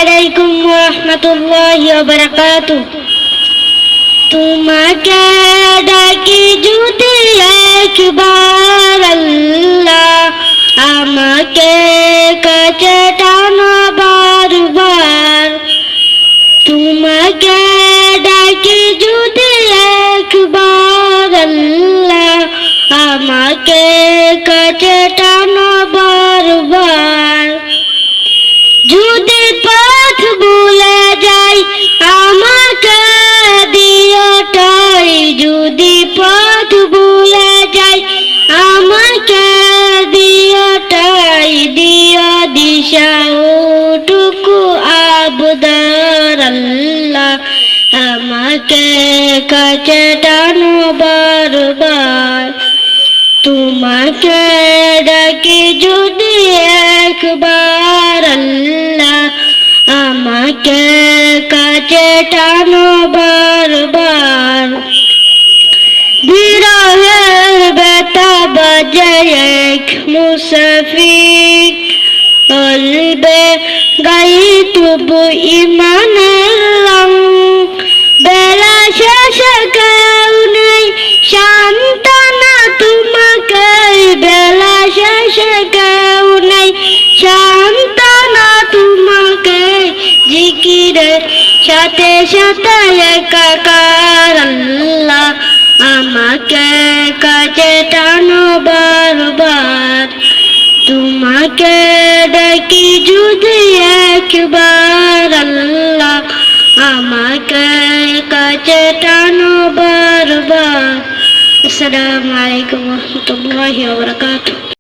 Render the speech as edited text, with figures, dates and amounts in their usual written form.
আলাইকুম ওয়া রাহমাতুল্লাহি ওয়া বারাকাতুহু। তোমাকে ডাকি যদি একবার আল্লাহ, আমাকে কাছে টানো বারবার। তোমাকে ডাকি যদি একবার আল্লাহ, আমাকে কাছে টানো বারবার। যদি পথ ভুলে যাই আমাকে দিও ঠাই, যদি পথ ভুলে যাই আমাকে দিও ঠাই। দিও দিশা ওটুকু আবদার আল্লাহ, আমাকে কাছে টানো বারবার। তোমাকে ডাকি যদি একবার আল্লাহ, আমাকে কাছে টানো বারবার। বিরহের ব্যথা বাজে এক মুসাফির কলবে, গাই তবু ইমানের রং। বেলা শেষে কেউ নেই সান্ত্বনা তোমাকে, বেলা শেষে কেউ নেই সান্ত্বনা তোমাকে। জিকিরের সাথে সাথে একাকার আল্লাহ, আমাকে কাছে টানো বারবার। তোমাকে ডাকি যদি একবার আল্লাহ, আমাকে কাছে টানো বারবার। আসসালামু আলাইকুম ওয়া রাহমাতুল্লাহি ওয়া বারাকাতুহু।